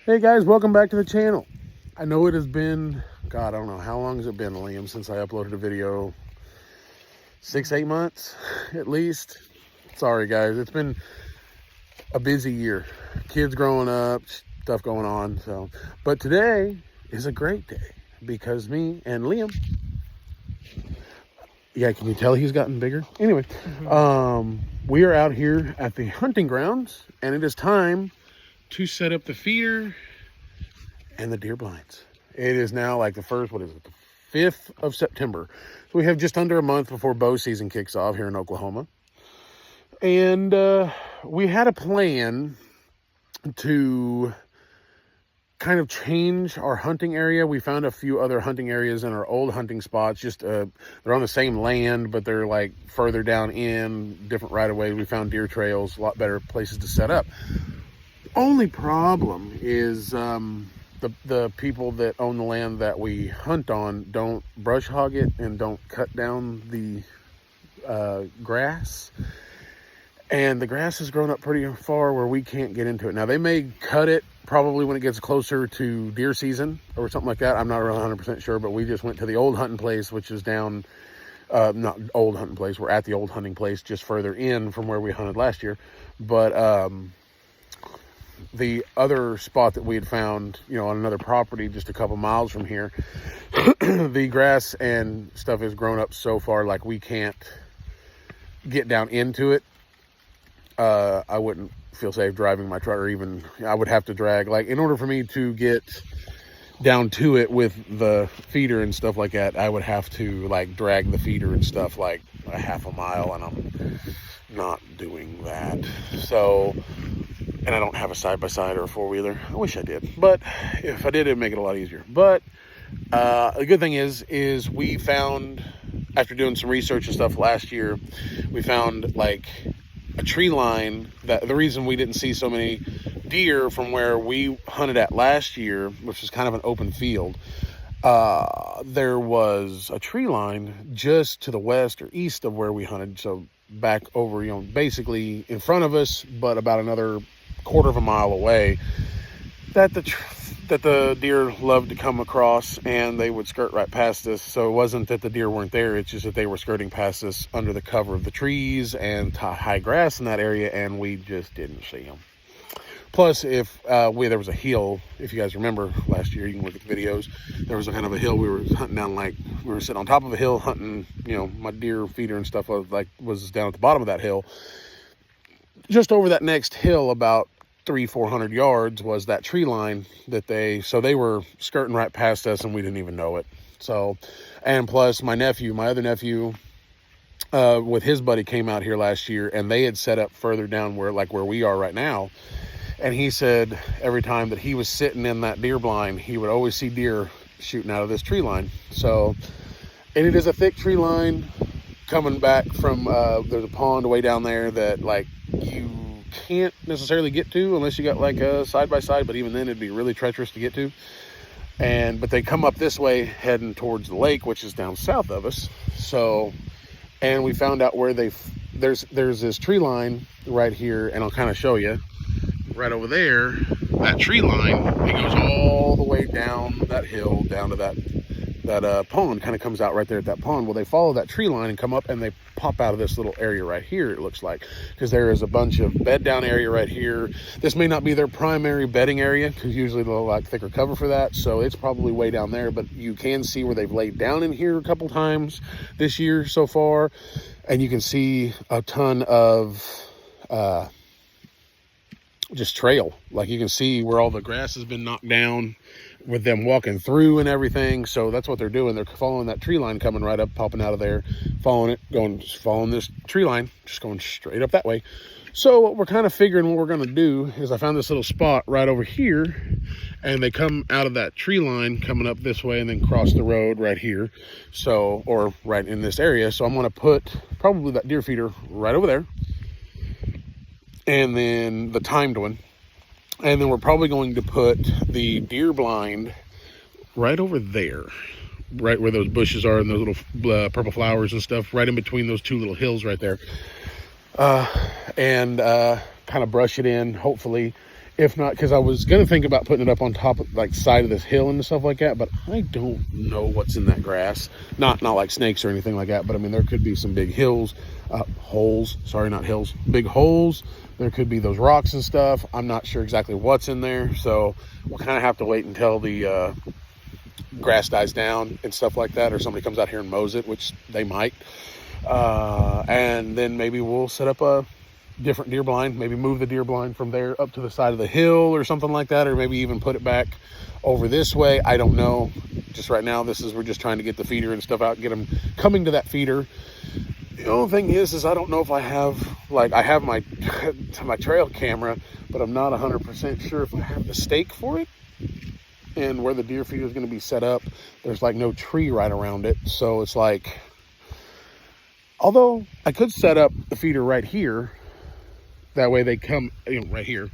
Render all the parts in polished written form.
Hey guys, welcome back to the channel. I know it has been, God, I don't know, how long has it been, Liam, since I uploaded a video? 6-8 months at least. Sorry guys, it's been a busy year. Kids growing up, stuff going on. But today is a great day because me and Liam, yeah, can you tell he's gotten bigger? Anyway, we are out here at the hunting grounds and it is time to set up the feeder and the deer blinds. It is now like the 5th of September. So we have just under a month before bow season kicks off here in Oklahoma. And we had a plan to kind of change our hunting area. We found a few other hunting areas in our old hunting spots. They're on the same land, but they're like further down in different right of ways. We found deer trails, a lot better places to set up. Only problem is the people that own the land that we hunt on don't brush hog it and don't cut down the grass. And the grass has grown up pretty far where we can't get into it. Now, they may cut it probably when it gets closer to deer season or something like that. I'm not really 100% sure, but we just went to the old hunting place, which is down, not old hunting place. We're at the old hunting place just further in from where we hunted last year. But the other spot that we had found, on another property just a couple miles from here, the grass and stuff has grown up so far like we can't get down into it. I wouldn't feel safe driving my truck, or even I would have to drag, like, in order for me to get down to it with the feeder and stuff like that, I would have to like drag the feeder and stuff like a half a mile, and I'm not doing that. So, and I don't have a side-by-side or a four-wheeler. I wish I did, but if I did, it'd make it a lot easier. But the good thing is we found, after doing some research and stuff last year, we found like a tree line. That the reason we didn't see so many deer from where we hunted at last year, which was kind of an open field, there was a tree line just to the west or east of where we hunted. So back over, basically in front of us, but about another quarter of a mile away, that the deer loved to come across, and they would skirt right past us. So it wasn't that the deer weren't there, it's just that they were skirting past us under the cover of the trees and high grass in that area, and we just didn't see them. Plus, there was a hill, if you guys remember last year, you can look at the videos, there was a kind of a hill we were hunting down, like we were sitting on top of a hill hunting, my deer feeder and stuff was down at the bottom of that hill. Just over that next hill, about 300-400 yards, was that tree line so they were skirting right past us and we didn't even know it. So, and plus my other nephew, with his buddy, came out here last year, and they had set up further down where we are right now. And he said every time that he was sitting in that deer blind, he would always see deer shooting out of this tree line. So, and it is a thick tree line coming back from, there's a pond way down there that like you can't necessarily get to unless you got like a side-by-side, but even then it'd be really treacherous to get to. But they come up this way heading towards the lake, which is down south of us. So, and we found out where there's this tree line right here, and I'll kind of show you right over there. That tree line, it goes all the way down that hill, down to that pond, kind of comes out right there at that pond. Well, they follow that tree line and come up, and they pop out of this little area right here, it looks like, because there is a bunch of bed down area right here. This may not be their primary bedding area, because usually they'll like thicker cover for that, so it's probably way down there, but you can see where they've laid down in here a couple times this year so far, and you can see a ton of just trail. Like, you can see where all the grass has been knocked down with them walking through and everything. So that's what they're doing. They're following that tree line coming right up, popping out of there, following this tree line, just going straight up that way. So what we're kind of figuring what we're going to do is, I found this little spot right over here, and they come out of that tree line coming up this way and then cross the road right here. So, or right in this area. So I'm going to put probably that deer feeder right over there, and then the timed one. And then we're probably going to put the deer blind right over there, right where those bushes are and those little purple flowers and stuff, right in between those two little hills right there. And kind of brush it in, hopefully, If not, because I was gonna think about putting it up on top of like side of this hill and stuff like that, but I don't know what's in that grass. Not like snakes or anything like that, but I mean there could be some big holes. Sorry, not hills, big holes. There could be those rocks and stuff. I'm not sure exactly what's in there, so we'll kind of have to wait until the grass dies down and stuff like that, or somebody comes out here and mows it, which they might. And then maybe we'll set up a different deer blind, maybe move the deer blind from there up to the side of the hill or something like that, or maybe even put it back over this way. I don't know. Just right now, we're just trying to get the feeder and stuff out, get them coming to that feeder. The only thing is I don't know if I have my my trail camera, but I'm not 100% sure if I have the stake for it. And where the deer feeder is going to be set up, there's like no tree right around it, so it's like, although I could set up the feeder right here. That way they come, right here.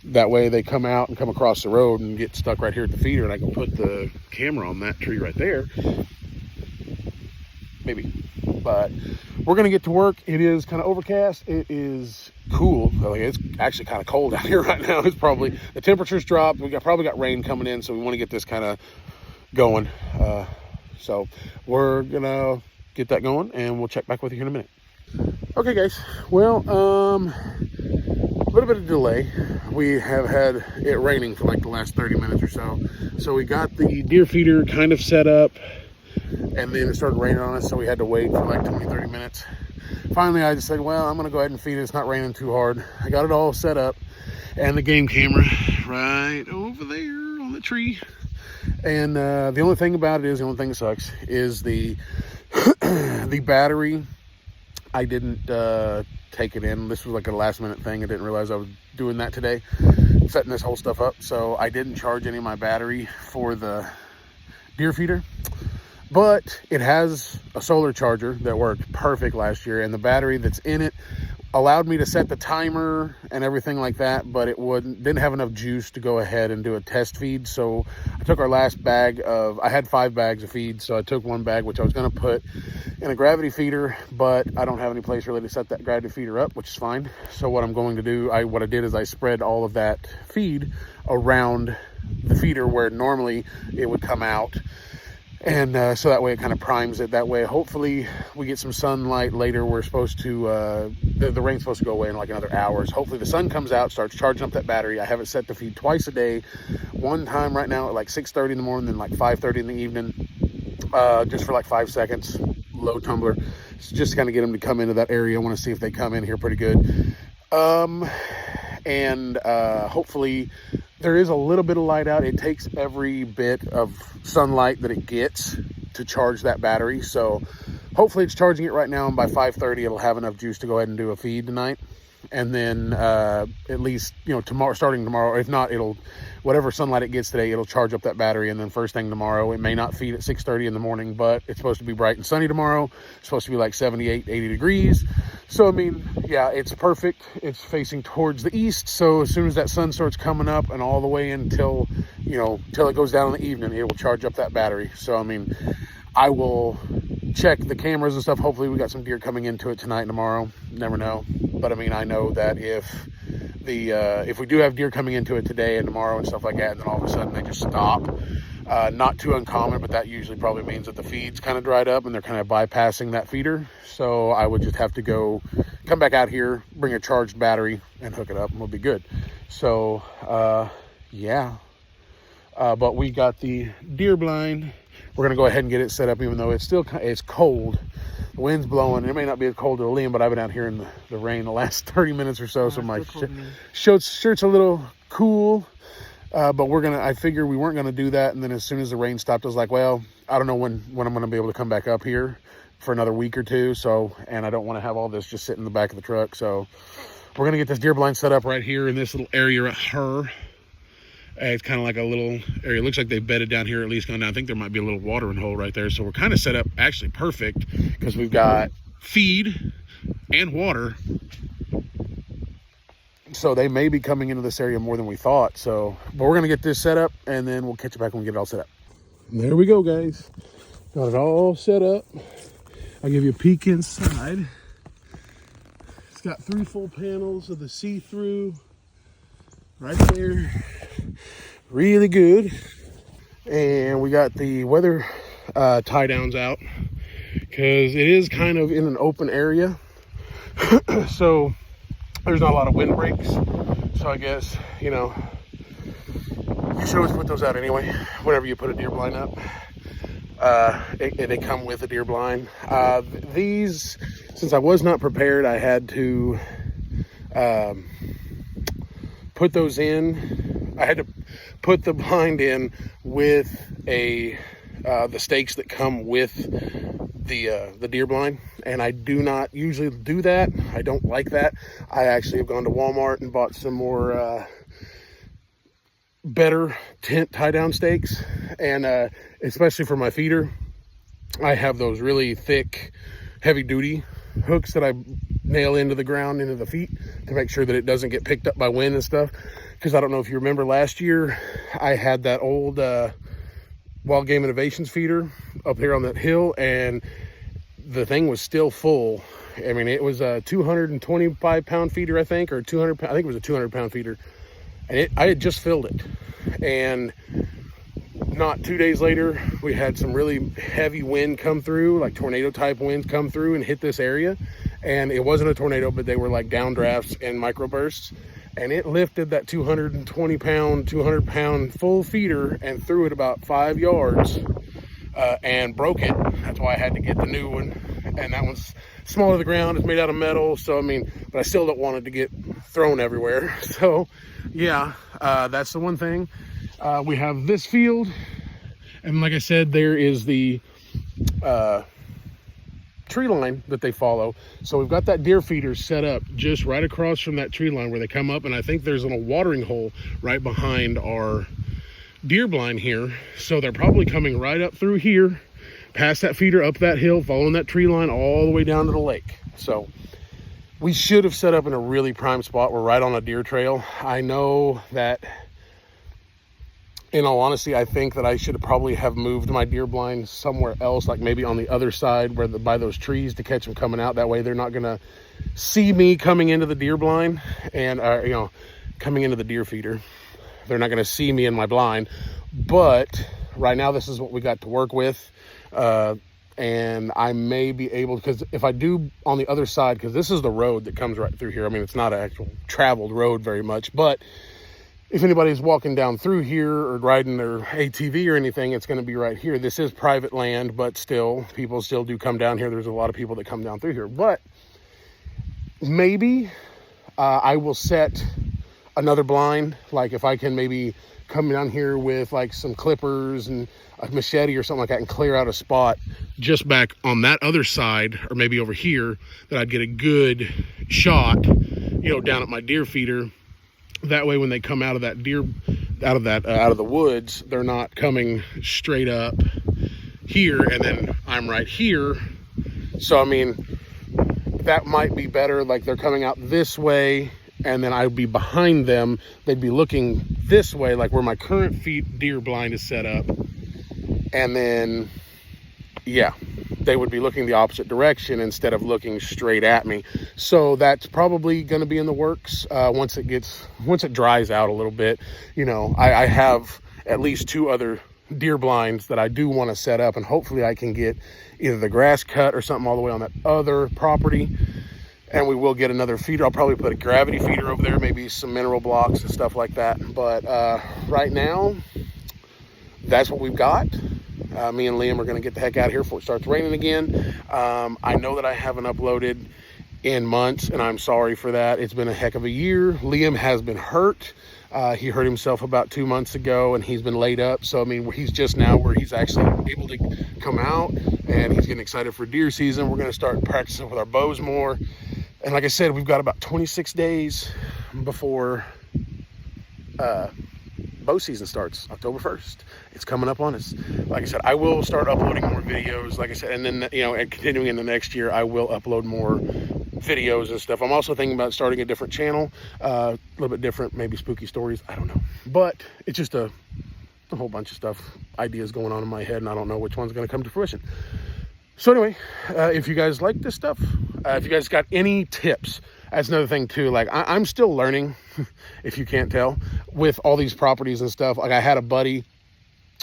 That way they come out and come across the road and get stuck right here at the feeder, and I can put the camera on that tree right there. Maybe. But we're going to get to work. It is kind of overcast. It is cool. Like, it's actually kind of cold out here right now. It's probably, the temperature's dropped. Probably got rain coming in, so we want to get this kind of going. So we're going to get that going, and we'll check back with you here in a minute. Okay guys, well, a little bit of delay. We have had it raining for like the last 30 minutes or so. So we got the deer feeder kind of set up, and then it started raining on us, so we had to wait for like 20-30 minutes. Finally, I just said, well, I'm gonna go ahead and feed it. It's not raining too hard. I got it all set up, and the game camera right over there on the tree. And the only thing about it is, the only thing that sucks is the the battery. I didn't take it in. This was like a last minute thing. I didn't realize I was doing that today, setting this whole stuff up. So I didn't charge any of my battery for the deer feeder, but it has a solar charger that worked perfect last year, and the battery that's in it allowed me to set the timer and everything like that, but it didn't have enough juice to go ahead and do a test feed. So I took our last bag I had 5 bags of feed, so I took 1 bag, which I was going to put in a gravity feeder, but I don't have any place really to set that gravity feeder up, which is fine. So what I'm going to do, what I did is I spread all of that feed around the feeder where normally it would come out. And so that way it kind of primes it. That way, hopefully, we get some sunlight later. We're supposed to, the rain's supposed to go away in like another hour. So hopefully the sun comes out, starts charging up that battery. I have it set to feed twice a day. One time right now at like 6:30 in the morning, then like 5:30 in the evening, just for like 5 seconds, low tumbler. So just to kind of get them to come into that area. I want to see if they come in here pretty good. Hopefully there is a little bit of light out. It takes every bit of sunlight that it gets to charge that battery. So hopefully it's charging it right now, and by 5:30 it'll have enough juice to go ahead and do a feed tonight. And then at least, starting tomorrow, if not, whatever sunlight it gets today, it'll charge up that battery. And then first thing tomorrow, it may not feed at 6:30 in the morning, but it's supposed to be bright and sunny tomorrow. It's supposed to be like 78, 80 degrees. So, I mean, yeah, it's perfect. It's facing towards the east. So as soon as that sun starts coming up and all the way until it goes down in the evening, it will charge up that battery. So, I mean, I will check the cameras and stuff. Hopefully we got some deer coming into it tonight and tomorrow. Never know. But I mean, I know that if we do have deer coming into it today and tomorrow and stuff like that, and then all of a sudden they just stop, not too uncommon, but that usually probably means that the feed's kind of dried up and they're kind of bypassing that feeder. So I would just have to come back out here, bring a charged battery and hook it up, and we'll be good. So yeah, but we got the deer blind. We're gonna go ahead and get it set up, even though it's cold. The wind's blowing. It may not be as cold to Liam, but I've been out here in the rain the last 30 minutes or so, so my shirt's a little cool. But I figure we weren't gonna do that, and then as soon as the rain stopped, I was like, well, I don't know when I'm gonna be able to come back up here for another week or two. So, and I don't want to have all this just sitting in the back of the truck. So we're gonna get this deer blind set up right here in this little area right here. It's kind of like a little area. It looks like they bedded down here, at least gone down. I think there might be a little watering hole right there. So we're kind of set up actually perfect, because we've got feed and water. So they may be coming into this area more than we thought. So, but we're going to get this set up, and then we'll catch you back when we get it all set up. And there we go, guys. Got it all set up. I'll give you a peek inside. It's got 3 full panels of the see-through right there. Really good. And we got the weather tie downs out because it is kind of in an open area. So there's not a lot of wind breaks. So I guess, you know, you should always put those out anyway, whenever you put a deer blind up. They come with a deer blind. These, since I was not prepared, I had to put those in. I had to put the blind in with the stakes that come with the deer blind, and I do not usually do that. I don't like that. I actually have gone to Walmart and bought some more better tent tie down stakes, and especially for my feeder, I have those really thick, heavy duty hooks that I nail into the ground, into the feet, to make sure that it doesn't get picked up by wind and stuff. Because I don't know if you remember last year, I had that old Wild Game Innovations feeder up here on that hill, and the thing was still full. I mean, it was a 225 pound feeder, I think, or 200. I think it was a 200 pound feeder, and I had just filled it. And not 2 days later, we had some really heavy wind come through, like tornado type winds come through and hit this area. And it wasn't a tornado, but they were like downdrafts and microbursts. And it lifted that 220 pound, 200 pound full feeder and threw it about 5 yards and broke it. That's why I had to get the new one. And that one's smaller to the ground. It's made out of metal. So, I mean, but I still don't want it to get thrown everywhere. So, yeah, that's the one thing. We have this field. And like I said, there is the tree line that they follow. So we've got that deer feeder set up just right across from that tree line where they come up, and I think there's a little watering hole right behind our deer blind here. So they're probably coming right up through here, past that feeder, up that hill, following that tree line all the way down to the lake. So we should have set up in a really prime spot. We're right on a deer trail. I know that, in all honesty, I think that I should probably have moved my deer blind somewhere else, like maybe on the other side where by those trees, to catch them coming out. That way they're not going to see me coming into the deer blind and, you know, coming into the deer feeder. They're not going to see me in my blind. But right now, this is what we got to work with. And I may be able, because if I do on the other side, because this is the road that comes right through here. I mean, it's not an actual traveled road very much, but if anybody's walking down through here or riding their ATV or anything, it's going to be right here. This is private land, but still, people still do come down here. There's a lot of people that come down through here. But maybe I will set another blind. Like if I can maybe come down here with like some clippers and a machete or something like that and clear out a spot just back on that other side, or maybe over here, that I'd get a good shot, you know, down at my deer feeder. That way, when they come out of that out of the woods, they're not coming straight up here, and then I'm right here. So, I mean, that might be better. Like they're coming out this way, and then I'd be behind them. They'd be looking this way, like where my current deer blind is set up. And then, yeah, they would be looking the opposite direction instead of looking straight at me. So that's probably going to be in the works once it dries out a little bit. You know, I have at least 2 other deer blinds that I do want to set up, and hopefully I can get either the grass cut or something all the way on that other property. And we will get another feeder. I'll probably put a gravity feeder over there, maybe some mineral blocks and stuff like that. But right now, that's what we've got. Me and Liam are going to get the heck out of here before it starts raining again. I know that I haven't uploaded in months, and I'm sorry for that. It's been a heck of a year. Liam has been hurt. He hurt himself about 2 months ago, and he's been laid up. So, I mean, he's just now where he's actually able to come out, and he's getting excited for deer season. We're going to start practicing with our bows more. And like I said, we've got about 26 days before bow season starts, October 1st. It's coming up on us. Like I said, I will start uploading more videos, like I said, and then, you know, and continuing in the next year, I will upload more videos and stuff. I'm also thinking about starting a different channel, a little bit different, maybe spooky stories, I don't know. But it's just a whole bunch of stuff, ideas going on in my head, and I don't know which one's going to come to fruition. So anyway, if you guys like this stuff, if you guys got any tips that's another thing too. Like I'm still learning, if you can't tell, with all these properties and stuff. Like I had a buddy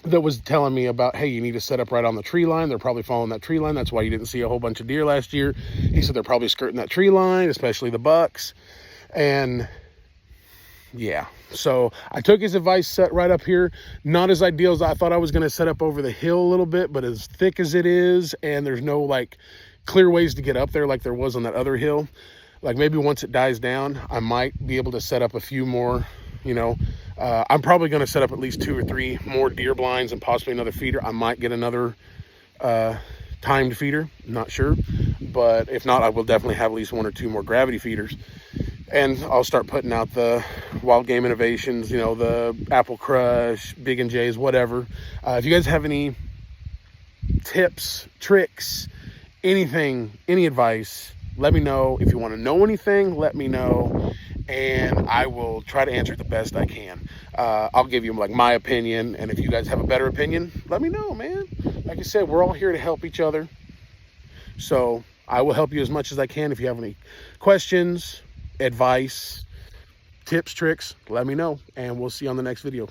that was telling me about, hey, you need to set up right on the tree line. They're probably following that tree line. That's why you didn't see a whole bunch of deer last year. He said they're probably skirting that tree line, especially the bucks. And yeah, so I took his advice, set right up here. Not as ideal as I thought I was going to set up over the hill a little bit, but as thick as it is, and there's no like clear ways to get up there like there was on that other hill. Like maybe once it dies down, I might be able to set up a few more, you know. I'm probably going to set up at least 2 or 3 more deer blinds and possibly another feeder. I might get another timed feeder, not sure. But if not, I will definitely have at least 1 or 2 more gravity feeders. And I'll start putting out the Wild Game Innovations, you know, the Apple Crush, Big and J's, whatever. If you guys have any tips, tricks, anything, any advice, let me know. If you want to know anything, let me know, and I will try to answer it the best I can. I'll give you like my opinion, and if you guys have a better opinion, let me know, man. Like I said, we're all here to help each other, so I will help you as much as I can. If you have any questions, advice, tips, tricks, let me know, and we'll see you on the next video.